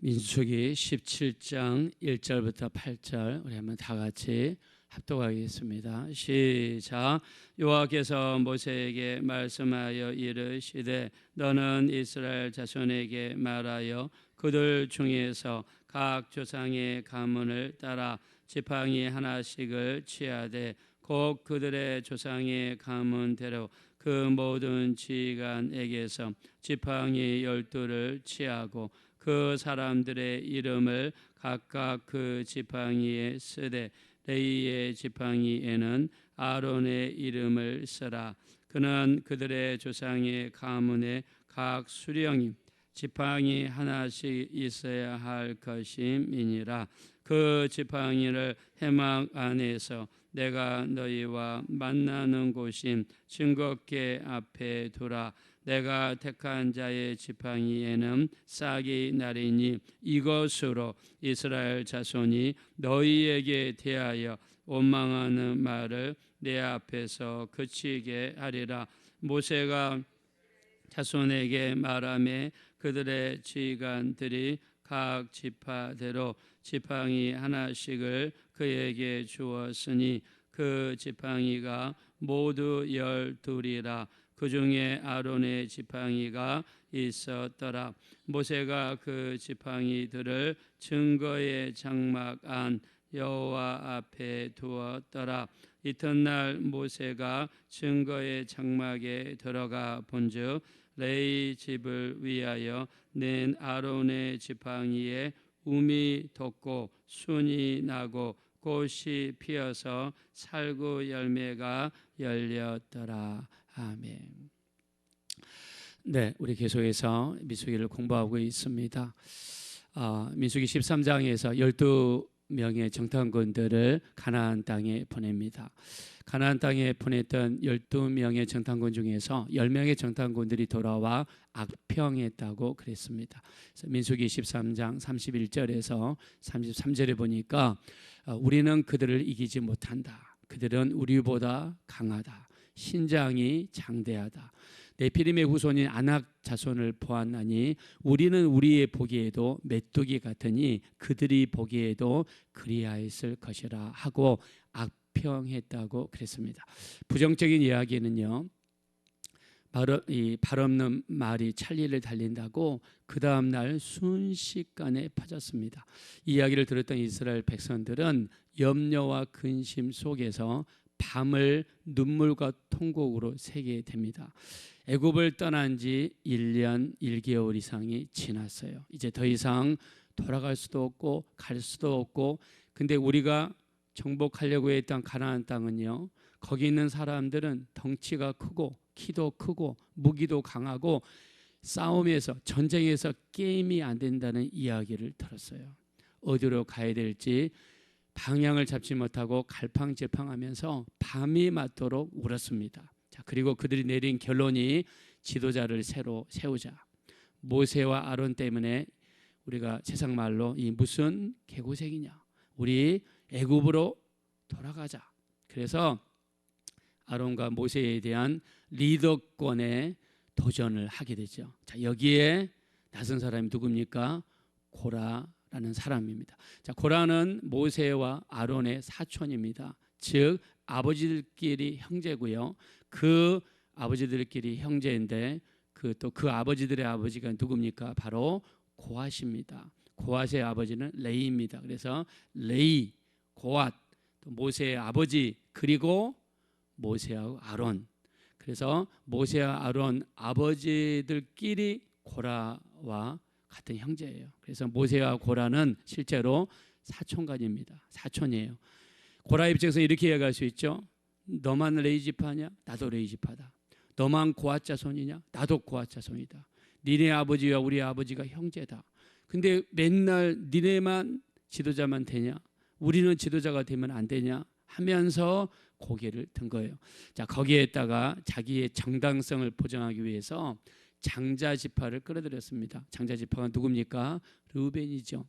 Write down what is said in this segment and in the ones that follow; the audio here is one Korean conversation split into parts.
민수기 17장 1절부터 8절 우리 한번 다 같이 합독하겠습니다. 시작. 여호와께서 모세에게 말씀하여 이르시되 너는 이스라엘 자손에게 말하여 그들 중에서 각 조상의 가문을 따라 지팡이 하나씩을 취하되 곧 그들의 조상의 가문대로 그 모든 지간에게서 지팡이 12를 취하고 그 사람들의 이름을 각각 그 지팡이에 쓰되 레위의 지팡이에는 아론의 이름을 쓰라. 그는 그들의 조상의 가문에 각 수령이 지팡이 하나씩 있어야 할 것임이니라. 그 지팡이를 회막 안에서 내가 너희와 만나는 곳인 증거궤 앞에 두라. 내가 택한 자의 지팡이에는 싹이 나리니 이것으로 이스라엘 자손이 너희에게 대하여 원망하는 말을 내 앞에서 그치게 하리라. 모세가 자손에게 말하매 그들의 지간들이 각 지파대로 지팡이 하나씩을 그에게 주었으니 그 지팡이가 모두 12이라. 그 중에 아론의 지팡이가 있었더라. 모세가 그 지팡이들을 증거의 장막 안 여호와 앞에 두었더라. 이튿날 모세가 증거의 장막에 들어가 본즉 레위 집을 위하여 낸 아론의 지팡이에 움이 돋고 순이 나고 꽃이 피어서 살구 열매가 열렸더라. 아멘. 네, 우리 계속해서 민수기를 공부하고 있습니다. 민수기 13장에서 12명의 정탐꾼들을 가나안 땅에 보냅니다. 가나안 땅에 보냈던 12명의 정탐꾼 중에서 10명의 정탐꾼들이 돌아와 악평했다고 그랬습니다. 그래서 민수기 13장 31절에서 33절에 보니까 우리는 그들을 이기지 못한다. 그들은 우리보다 강하다. 신장이 장대하다. 네피림의 후손인 아낙 자손을 보았나니 우리는 우리의 보기에도 메뚜기 같으니 그들이 보기에도 그리하였을 것이라 하고 악평했다고 그랬습니다. 부정적인 이야기는요, 바로 이 발없는 말이 천리를 달린다고 그 다음 날 순식간에 퍼졌습니다. 이 이야기를 들었던 이스라엘 백성들은 염려와 근심 속에서 밤을 눈물과 통곡으로 새게 됩니다. 애굽을 떠난 지 1년 1개월 이상이 지났어요. 이제 더 이상 돌아갈 수도 없고 갈 수도 없고, 근데 우리가 정복하려고 했던 가나안 땅은요, 거기 있는 사람들은 덩치가 크고 키도 크고 무기도 강하고 싸움에서 전쟁에서 게임이 안 된다는 이야기를 들었어요. 어디로 가야 될지 방향을 잡지 못하고 갈팡질팡하면서 밤이 맞도록 울었습니다. 자, 그리고 그들이 내린 결론이 지도자를 새로 세우자. 모세와 아론 때문에 우리가 세상 말로 이 무슨 개고생이냐. 우리 애굽으로 돌아가자. 그래서 아론과 모세에 대한 리더권에 도전을 하게 되죠. 자, 여기에 나선 사람이 누굽니까? 고라라는 사람입니다. 자, 고라는 모세와 아론의 사촌입니다. 즉 아버지들끼리 형제고요. 그 아버지들끼리 형제인데 그 아버지들의 아버지가 누굽니까? 바로 고앗입니다. 고앗의 아버지는 레이입니다. 그래서 레이, 고앗, 또 모세의 아버지, 그리고 모세하고 아론. 그래서 모세와 아론 아버지들끼리 고라와 같은 형제예요. 그래서 모세와 고라는 실제로 사촌간입니다. 사촌이에요. 고라 입장에서 이렇게 이야기할 수 있죠. 너만 레위 지파냐? 나도 레위 지파다. 너만 고앗 자손이냐? 나도 고앗 자손이다. 니네 아버지와 우리 아버지가 형제다. 근데 맨날 니네만 지도자만 되냐? 우리는 지도자가 되면 안 되냐? 하면서 고개를 든 거예요. 자, 거기에다가 자기의 정당성을 보장하기 위해서 장자 지파를 끌어들였습니다. 장자 지파가 누굽니까? 르우벤이죠.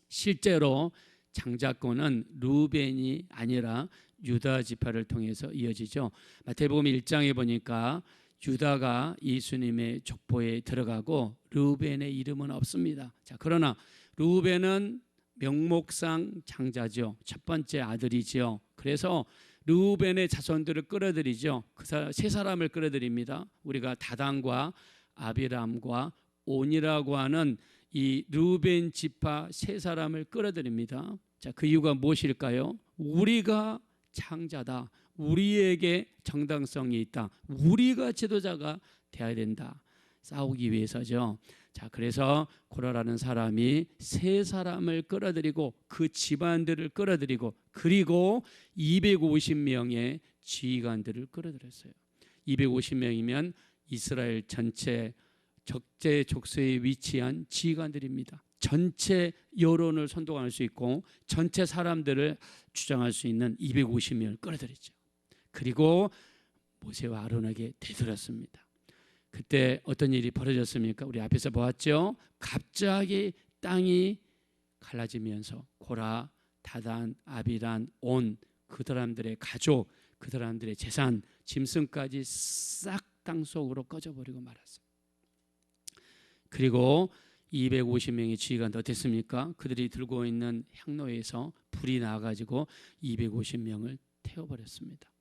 실제로 장자권은 르우벤이 아니라 유다 지파를 통해서 이어지죠. 마태복음 1장에 보니까 유다가 예수님의 족보에 들어가고 르우벤의 이름은 없습니다. 자, 그러나 르우벤은 명목상 장자죠. 첫 번째 아들이지요. 그래서 르우벤의 자손들을 끌어들이죠. 그 세 사람을 끌어들입니다. 우리가 다단과 아비람과 온이라고 하는 이 르우벤 지파 세 사람을 끌어들입니다. 자, 그 이유가 무엇일까요? 우리가 장자다. 우리에게 정당성이 있다. 우리가 지도자가 되어야 된다. 싸우기 위해서죠. 자, 그래서 고라라는 사람이 세 사람을 끌어들이고 그 집안들을 끌어들이고 그리고 250명의 지휘관들을 끌어들였어요. 250명이면 이스라엘 전체 적재 족쇄에 위치한 지휘관들입니다. 전체 여론을 선동할 수 있고 전체 사람들을 주장할 수 있는 250명을 끌어들였죠. 그리고 모세와 아론에게 되돌았습니다. 그때 어떤 일이 벌어졌습니까? 우리 앞에서 보았죠. 갑자기 땅이 갈라지면서 고라, 다단, 아비란, 온 그 사람들의 가족, 그 사람들의 재산, 짐승까지 싹 땅속으로 꺼져버리고 말았어요. 그리고 250명의 지휘관도 어땠습니까? 그들이 들고 있는 향로에서 불이 나가지고 250명을 태워버렸습니다.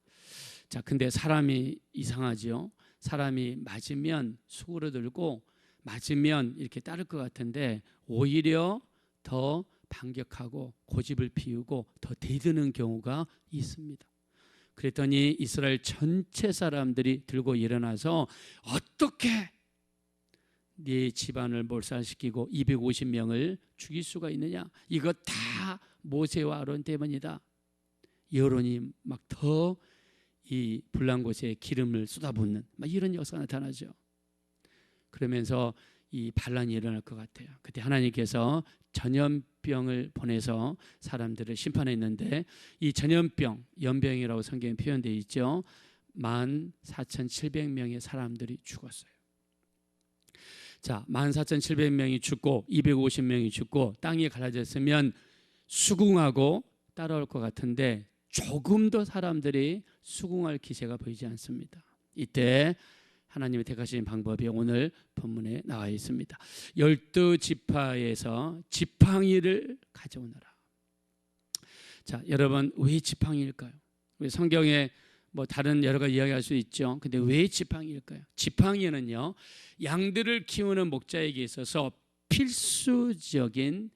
자, 근데 사람이 이상하지요. 사람이 맞으면 수그러들고 맞으면 이렇게 따를 것 같은데 오히려 더 반격하고 고집을 피우고 더 대드는 경우가 있습니다. 그랬더니 이스라엘 전체 사람들이 들고 일어나서 어떻게 네 집안을 몰살시키고 250명을 죽일 수가 있느냐? 이거 다 모세와 아론 때문이다. 여론이 막 더 이 불난 곳에 기름을 쏟아붓는 막 이런 역사가 나타나죠. 그러면서 이 반란이 일어날 것 같아요. 그때 하나님께서 전염병을 보내서 사람들을 심판했는데 이 전염병, 연병이라고 성경에 표현되어 있죠. 14,700명의 사람들이 죽었어요. 자, 14,700명이 죽고 250명이 죽고 땅이 갈라졌으면 수긍하고 따라올 것 같은데 조금도 사람들이 수긍할 기세가 보이지 않습니다. 이때 하나님의 택하신 방법이 오늘 본문에 나와 있습니다. 12지파에서 지팡이를 가져오너라. 자, 여러분 왜 지팡이일까요? 우리 성경에 뭐 다른 여러 가지 이야기할 수 있죠. 근데 왜 지팡이일까요? 지팡이는요, 양들을 키우는 목자에게 있어서 필수적인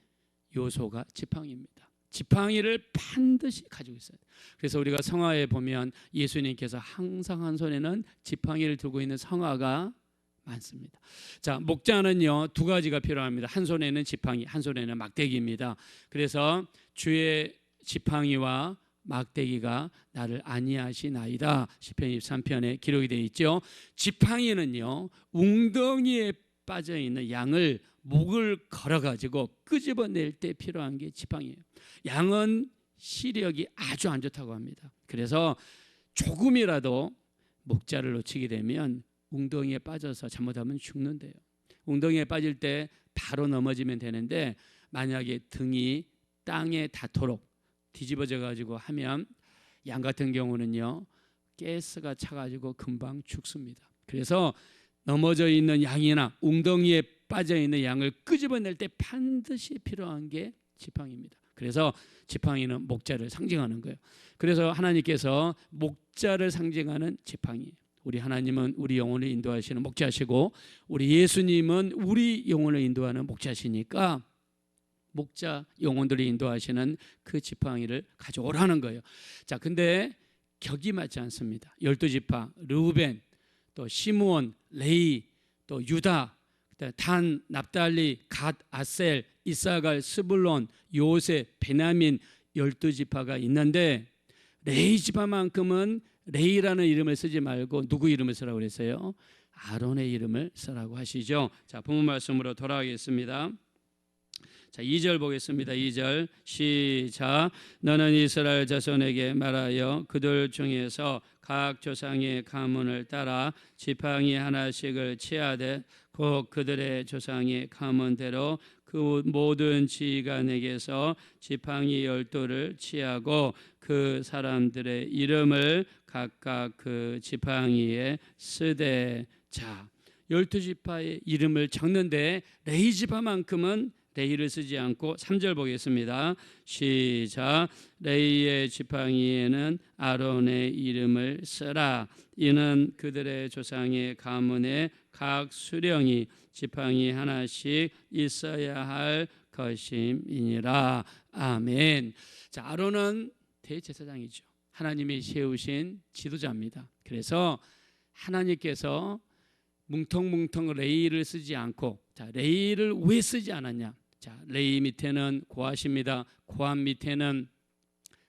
요소가 지팡이입니다. 지팡이를 반드시 가지고 있어야 돼요. 그래서 우리가 성화에 보면 예수님께서 항상 한 손에는 지팡이를 들고 있는 성화가 많습니다. 자, 목자는요 두 가지가 필요합니다. 한 손에는 지팡이, 한 손에는 막대기입니다. 그래서 주의 지팡이와 막대기가 나를 안위하시나이다. 시편 23편에 기록이 되어 있죠. 지팡이는요 웅덩이에 빠져 있는 양을 목을 걸어가지고 끄집어낼 때 필요한 게 지팡이에요. 양은 시력이 아주 안 좋다고 합니다. 그래서 조금이라도 목자를 놓치게 되면 웅덩이에 빠져서 잘못하면 죽는데요. 웅덩이에 빠질 때 바로 넘어지면 되는데 만약에 등이 땅에 닿도록 뒤집어져 가지고 하면 양 같은 경우는요 가스가 차가지고 금방 죽습니다. 그래서 넘어져 있는 양이나 웅덩이에 빠져 있는 양을 끄집어낼 때 반드시 필요한 게 지팡이입니다. 그래서 지팡이는 목자를 상징하는 거예요. 그래서 하나님께서 목자를 상징하는 지팡이. 우리 하나님은 우리 영혼을 인도하시는 목자시고 우리 예수님은 우리 영혼을 인도하는 목자시니까 목자 영혼들을 인도하시는 그 지팡이를 가져오라는 거예요. 자, 근데 격이 맞지 않습니다. 12지파 르우벤, 또 시므온, 레위, 또 유다, 단, 납달리, 갓, 아셀, 이사갈, 스불론, 요셉, 베냐민 12지파가 있는데 레위 지파만큼은 레위라는 이름을 쓰지 말고 누구 이름을 쓰라고 그랬어요? 아론의 이름을 쓰라고 하시죠. 자, 본문 말씀으로 돌아가겠습니다. 자, 2절 보겠습니다. 2절 시작. 너는 이스라엘 자손에게 말하여 그들 중에서 각 조상의 가문을 따라 지팡이 하나씩을 취하되 곧 그들의 조상의 가문대로 그 모든 지휘관에게서 지팡이 12를 취하고 그 사람들의 이름을 각각 그 지팡이에 쓰되. 자, 12지파의 이름을 적는데 레위 지파만큼은 레위를 쓰지 않고 3절 보겠습니다. 시작. 레위의 지팡이에는 아론의 이름을 쓰라. 이는 그들의 조상의 가문에 각 수령이 지팡이 하나씩 있어야 할 것임이니라. 아멘. 자, 아론은 대제사장이죠. 하나님이 세우신 지도자입니다. 그래서 하나님께서 뭉텅뭉텅 레위를 쓰지 않고, 자, 레위를 왜 쓰지 않았냐? 자, 레위 밑에는 고핫입니다. 고핫 밑에는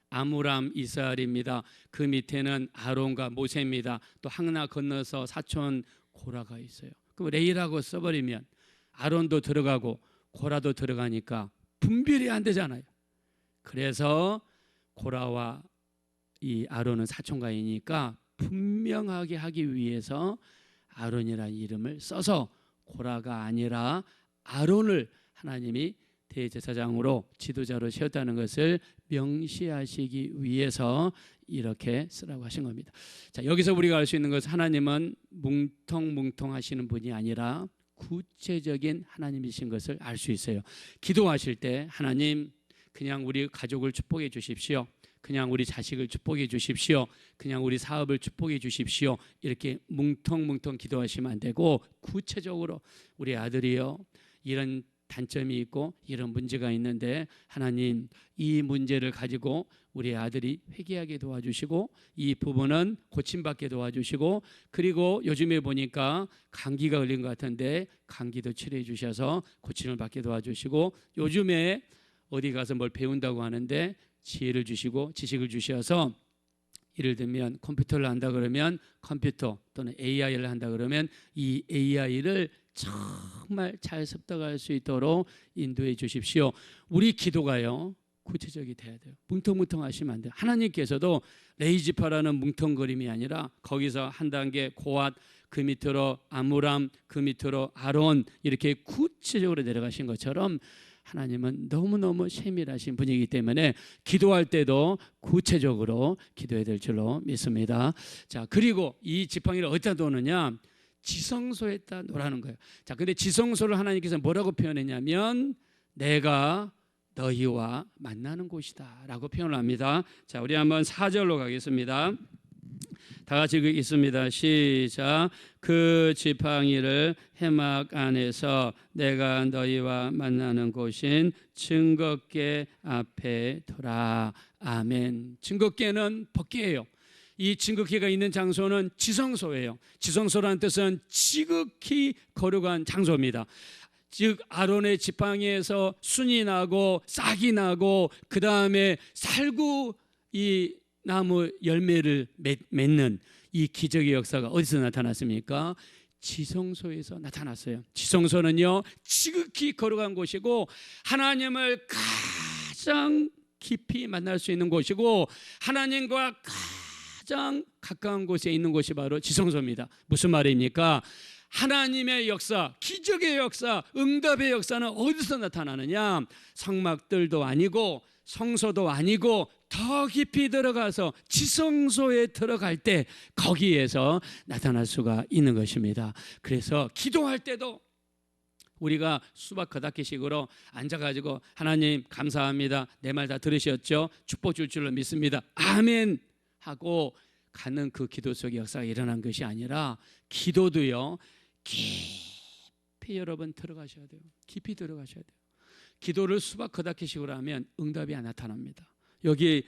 아므람 이스라엘입니다. 그 밑에는 아론과 모세입니다. 또 하나 건너서 사촌 고라가 있어요. 그럼 레위라고 써버리면 아론도 들어가고 고라도 들어가니까 분별이 안 되잖아요. 그래서 고라와 이 아론은 사촌가이니까 분명하게 하기 위해서 아론이라는 이름을 써서 고라가 아니라 아론을 하나님이 대제사장으로 지도자로 세웠다는 것을 명시하시기 위해서 이렇게 쓰라고 하신 겁니다. 자, 여기서 우리가 알 수 있는 것은 하나님은 뭉텅뭉텅하시는 분이 아니라 구체적인 하나님이신 것을 알 수 있어요. 기도하실 때 하나님 그냥 우리 가족을 축복해 주십시오. 그냥 우리 자식을 축복해 주십시오. 그냥 우리 사업을 축복해 주십시오. 이렇게 뭉텅뭉텅 기도하시면 안 되고 구체적으로 우리 아들이요 이런 단점이 있고 이런 문제가 있는데 하나님 이 문제를 가지고 우리 아들이 회개하게 도와주시고 이 부분은 고침받게 도와주시고 그리고 요즘에 보니까 감기가 걸린 것 같은데 감기도 치료해 주셔서 고침을 받게 도와주시고 요즘에 어디 가서 뭘 배운다고 하는데 지혜를 주시고 지식을 주셔서 예를 들면 컴퓨터를 한다 그러면 컴퓨터 또는 AI를 한다 그러면 이 AI를 정말 잘 습득할 수 있도록 인도해 주십시오. 우리 기도가요 구체적이 돼야 돼요. 뭉텅뭉텅 하시면 안 돼요. 하나님께서도 레위지파라는 뭉텅거림이 아니라 거기서 한 단계 고핫 그 밑으로 아므람 그 밑으로 아론 이렇게 구체적으로 내려가신 것처럼 하나님은 너무너무 세밀하신 분이기 때문에 기도할 때도 구체적으로 기도해야 될 줄로 믿습니다. 자, 그리고 이 지팡이를 어디다 놓느냐? 지성소에다 놓으라는 거예요. 자, 근데 지성소를 하나님께서 뭐라고 표현했냐면 내가 너희와 만나는 곳이다 라고 표현을 합니다. 자, 우리 한번 4절로 가겠습니다. 다 같이 읽겠습니다. 시작. 그 지팡이를 해막 안에서 내가 너희와 만나는 곳인 증거궤 앞에 두라. 아멘. 증거궤는 법궤예요. 이 증거궤가 있는 장소는 지성소예요. 지성소라는 뜻은 지극히 거룩한 장소입니다. 즉 아론의 지팡이에서 순이 나고 싹이 나고 그 다음에 살구 이 나무 열매를 맺는 이 기적의 역사가 어디서 나타났습니까? 지성소에서 나타났어요. 지성소는요 지극히 거룩한 곳이고 하나님을 가장 깊이 만날 수 있는 곳이고 하나님과 가장 가까운 곳에 있는 곳이 바로 지성소입니다. 무슨 말입니까? 하나님의 역사, 기적의 역사, 응답의 역사는 어디서 나타나느냐? 성막들도 아니고 성소도 아니고 더 깊이 들어가서 지성소에 들어갈 때 거기에서 나타날 수가 있는 것입니다. 그래서 기도할 때도 우리가 수박 겉핥기식으로 앉아가지고 하나님 감사합니다. 내 말 다 들으셨죠? 축복 줄 줄로 믿습니다. 아멘 하고 가는 그 기도 속의 역사가 일어난 것이 아니라 기도도요 깊이 여러분 들어가셔야 돼요. 깊이 들어가셔야 돼요. 기도를 수박 겉핥기식으로 하면 응답이 안 나타납니다. 여기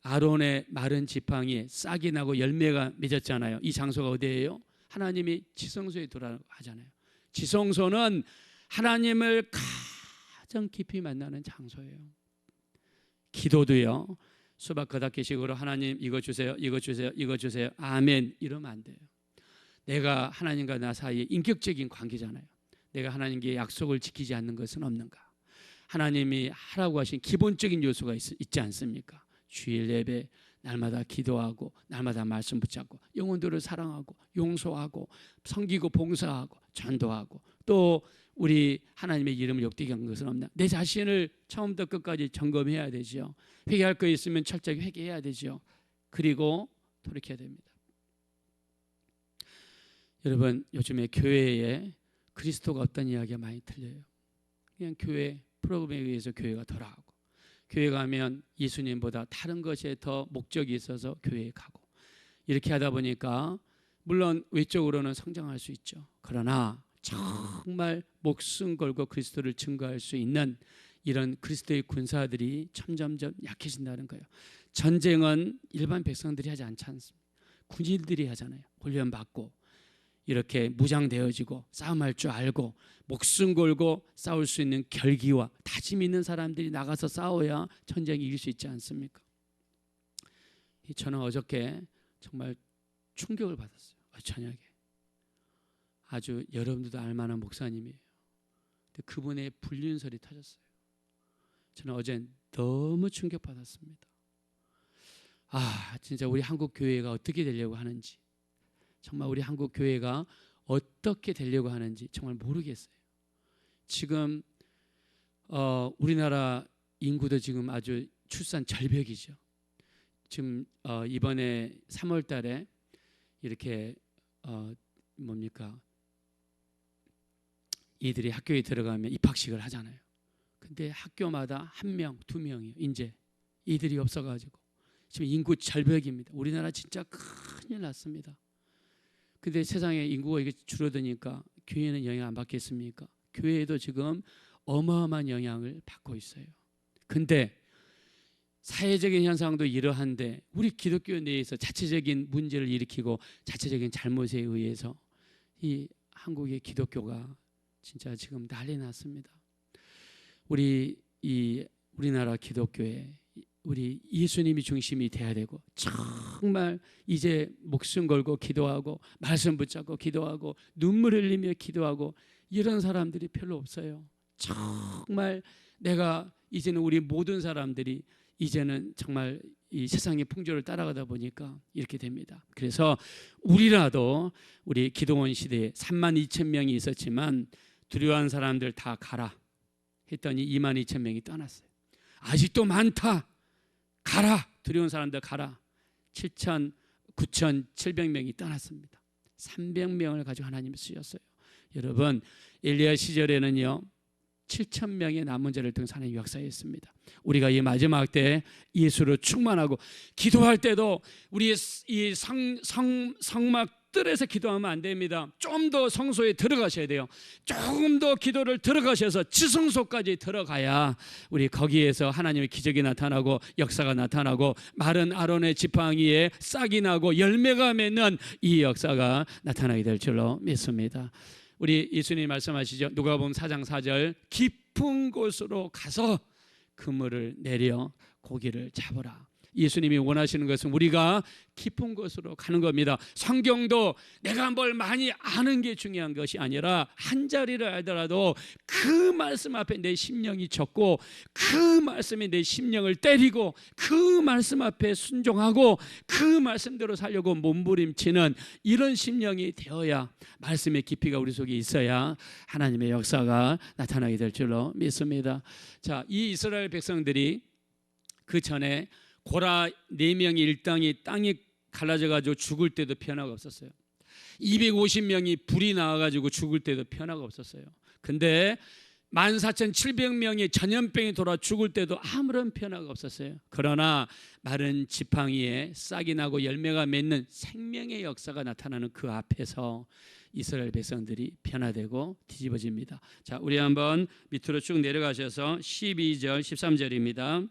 아론의 마른 지팡이에 싹이 나고 열매가 맺었잖아요. 이 장소가 어디예요? 하나님이 지성소에 들어가라고 하잖아요. 지성소는 하나님을 가장 깊이 만나는 장소예요. 기도도요 수박 겉핥기식으로 하나님 이거 주세요, 이거 주세요, 이거 주세요, 아멘 이러면 안 돼요. 내가 하나님과 나 사이에 인격적인 관계잖아요. 내가 하나님께 약속을 지키지 않는 것은 없는가? 하나님이 하라고 하신 기본적인 요소가 있지 않습니까? 주일 예배, 날마다 기도하고 날마다 말씀 붙잡고 영혼들을 사랑하고 용서하고 섬기고 봉사하고 전도하고 또 우리 하나님의 이름을 욕되게 한 것은 없나? 내 자신을 처음부터 끝까지 점검해야 되지요. 회개할 거 있으면 철저히 회개해야 되지요. 그리고 돌이켜야 됩니다. 여러분, 요즘에 교회에 그리스도가 없다는 이야기가 많이 들려요. 그냥 교회 프로그램에 의해서 교회가 돌아가고, 교회 가면 예수님보다 다른 것에 더 목적이 있어서 교회에 가고, 이렇게 하다 보니까 물론 외적으로는 성장할 수 있죠. 그러나 정말 목숨 걸고 그리스도를 증거할 수 있는 이런 그리스도의 군사들이 점점점 약해진다는 거예요. 전쟁은 일반 백성들이 하지 않지 않습니까? 군인들이 하잖아요. 훈련받고 이렇게 무장되어지고 싸움할 줄 알고 목숨 걸고 싸울 수 있는 결기와 다짐 있는 사람들이 나가서 싸워야 전쟁이 이길 수 있지 않습니까? 저는 어저께 정말 충격을 받았어요. 저녁에 아주 여러분들도 알만한 목사님이에요. 근데 그분의 불륜설이 터졌어요. 저는 어제 너무 충격받았습니다. 진짜 우리 한국 교회가 어떻게 되려고 하는지, 정말 우리 한국 교회가 어떻게 되려고 하는지 정말 모르겠어요. 지금 우리나라 인구도 지금 아주 출산 절벽이죠. 지금 이번에 3월 달에 이렇게 이들이 학교에 들어가면 입학식을 하잖아요. 근데 학교마다 1명, 2명이요. 이제 이들이 없어가지고 지금 인구 절벽입니다. 우리나라 진짜 큰일 났습니다. 근데 세상에 인구가 이게 줄어드니까 교회는 영향 안 받겠습니까? 교회에도 지금 어마어마한 영향을 받고 있어요. 근데 사회적인 현상도 이러한데 우리 기독교 내에서 자체적인 문제를 일으키고 자체적인 잘못에 의해서 이 한국의 기독교가 진짜 지금 난리 났습니다. 우리나라 기독교에 우리 예수님이 중심이 돼야 되고, 정말 이제 목숨 걸고 기도하고 말씀 붙잡고 기도하고 눈물 흘리며 기도하고 이런 사람들이 별로 없어요. 정말 내가 이제는 우리 모든 사람들이 이제는 정말 이 세상의 풍조를 따라가다 보니까 이렇게 됩니다. 그래서 우리라도 우리 기도원 시대에 32,000명이 있었지만 두려워한 사람들 다 가라 했더니 22,000명이 떠났어요. 아직도 많다. 가라. 두려운 사람들 가라. 9,700명이 떠났습니다. 300명을 가지고 하나님이 쓰셨어요. 여러분, 엘리야 시절에는요 7,000명의 남은 자를 통해서 하나님이 역사했습니다. 우리가 이 마지막 때 예수로 충만하고 기도할 때도 우리 이 성막들에서 기도하면 안 됩니다. 좀 더 성소에 들어가셔야 돼요. 조금 더 기도를 들어가셔서 지성소까지 들어가야 우리 거기에서 하나님의 기적이 나타나고 역사가 나타나고 마른 아론의 지팡이에 싹이 나고 열매가 맺는 이 역사가 나타나게 될 줄로 믿습니다. 우리 예수님 말씀하시죠. 누가복음 4장 4절 깊은 곳으로 가서 그물을 내려 고기를 잡으라. 예수님이 원하시는 것은 우리가 깊은 곳으로 가는 겁니다. 성경도 내가 뭘 많이 아는 게 중요한 것이 아니라 한 자리를 알더라도 그 말씀 앞에 내 심령이 젖고 그 말씀이 내 심령을 때리고 그 말씀 앞에 순종하고 그 말씀대로 살려고 몸부림치는 이런 심령이 되어야 말씀의 깊이가 우리 속에 있어야 하나님의 역사가 나타나게 될 줄로 믿습니다. 자, 이 이스라엘 백성들이 그 전에 고라 4명이 일당이 땅이 갈라져 가지고 죽을 때도 변화가 없었어요. 250명이 불이 나와 가지고 죽을 때도 변화가 없었어요. 근데 14,700명이 전염병이 돌아 죽을 때도 아무런 변화가 없었어요. 그러나 마른 지팡이에 싹이 나고 열매가 맺는 생명의 역사가 나타나는 그 앞에서 이스라엘 백성들이 변화되고 뒤집어집니다. 자, 우리 한번 밑으로 쭉 내려가셔서 12절 13절입니다.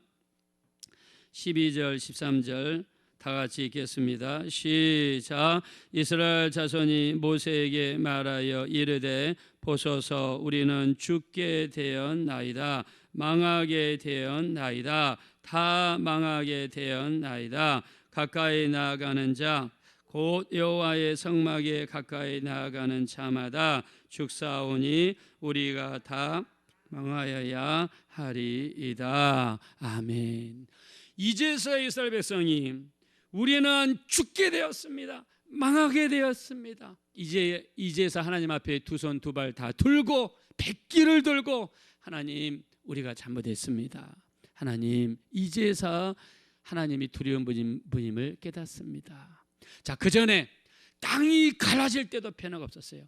12절 13절 다 같이 읽겠습니다. 시작. 이스라엘 자손이 모세에게 말하여 이르되 보소서 우리는 죽게 되었나이다. 망하게 되었나이다. 다 망하게 되었나이다. 가까이 나아가는 자 곧 여호와의 성막에 가까이 나아가는 자마다 죽사오니 우리가 다 망하여야 하리이다. 아멘. 이제서야 이스라엘 백성이 우리는 죽게 되었습니다. 망하게 되었습니다. 이제서 하나님 앞에 두 손 두 발 다 들고 백기를 들고 하나님 우리가 잘못했습니다. 하나님 이제서 하나님이 두려운 분임을 깨닫습니다. 자, 그 전에 땅이 갈라질 때도 변화가 없었어요.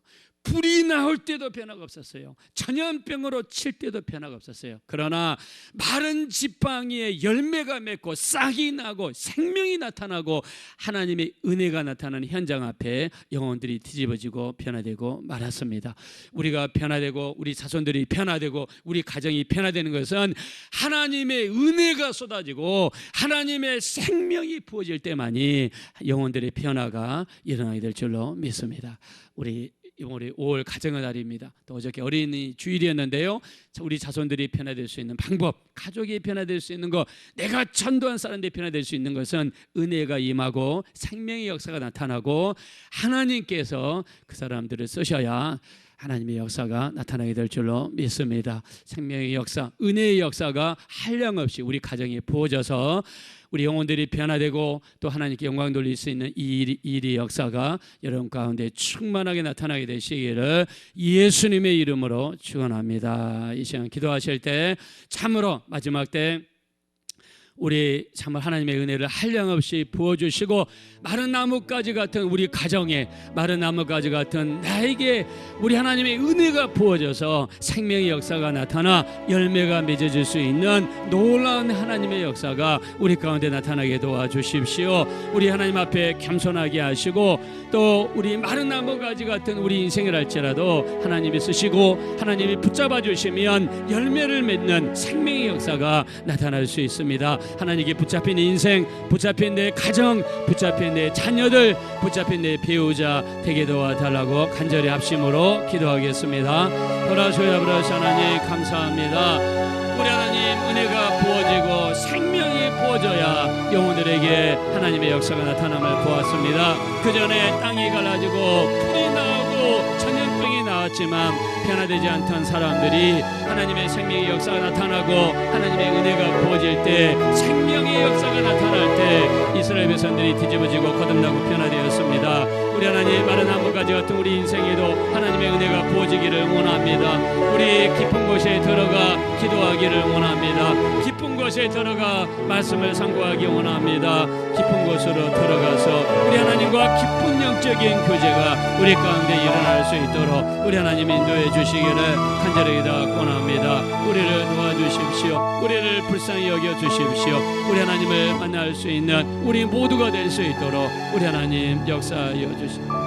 불이 나올 때도 변화가 없었어요. 전염병으로 칠 때도 변화가 없었어요. 그러나 마른 지팡이에 열매가 맺고 싹이 나고 생명이 나타나고 하나님의 은혜가 나타나는 현장 앞에 영혼들이 뒤집어지고 변화되고 말았습니다. 우리가 변화되고 우리 자손들이 변화되고 우리 가정이 변화되는 것은 하나님의 은혜가 쏟아지고 하나님의 생명이 부어질 때만이 영혼들의 변화가 일어나게 될 줄로 믿습니다. 우리 5월 가정의 달입니다. 또 어저께 어린이 주일이었는데요. 우리 자손들이 변화될 수 있는 방법, 가족이 변화될 수 있는 것, 내가 전도한 사람들이 변화될 수 있는 것은 은혜가 임하고 생명의 역사가 나타나고 하나님께서 그 사람들을 쓰셔야 하나님의 역사가 나타나게 될 줄로 믿습니다. 생명의 역사, 은혜의 역사가 한량없이 우리 가정에 부어져서 우리 영혼들이 변화되고 또 하나님께 영광 돌릴 수 있는 이 일의 역사가 여러분 가운데 충만하게 나타나게 되시기를 예수님의 이름으로 축원합니다. 이 시간 기도하실 때 참으로 마지막 때 우리 정말 하나님의 은혜를 한량없이 부어주시고 마른 나뭇가지 같은 우리 가정에 마른 나뭇가지 같은 나에게 우리 하나님의 은혜가 부어져서 생명의 역사가 나타나 열매가 맺어질 수 있는 놀라운 하나님의 역사가 우리 가운데 나타나게 도와주십시오. 우리 하나님 앞에 겸손하게 하시고 또 우리 마른 나뭇가지 같은 우리 인생을 할지라도 하나님이 쓰시고 하나님이 붙잡아 주시면 열매를 맺는 생명의 역사가 나타날 수 있습니다. 하나님께 붙잡힌 인생, 붙잡힌 내 가정, 붙잡힌 내 자녀들, 붙잡힌 내 배우자 되게 도와달라고 간절히 합심으로 기도하겠습니다. 돌아서야 아버지 하나님 감사합니다. 우리 하나님 은혜가 부어지고 생명이 부어져야 영혼들에게 하나님의 역사가 나타남을 보았습니다. 그 전에 땅이 갈라지고 풀이 나오고 전염병이 나왔지만 변화되지 않던 사람들이 하나님의 생명의 역사가 나타나고 하나님의 은혜가 부어질 때 생명의 역사가 나타날 때 이스라엘 백성들이 뒤집어지고 거듭나고 변화되었습니다. 우리 하나님 마른 나뭇가지 같은 우리 인생에도 하나님의 은혜가 부어지기를 원합니다. 우리 깊은 곳에 들어가 기도하기를 원합니다. 깊은 곳에 들어가 말씀을 상고하기 원합니다. 깊은 곳으로 들어가서 우리 하나님과 깊은 영적인 교제가 우리 가운데 일어날 수 있도록 우리 하나님 인도해 주시기를 간절히 원합니다. 우리를 도와주십시오. 우리를 불쌍히 여겨 주십시오. 우리 하나님을 만날 수 있는 우리 모두가 될 수 있도록 우리 하나님 역사하여 주십시오.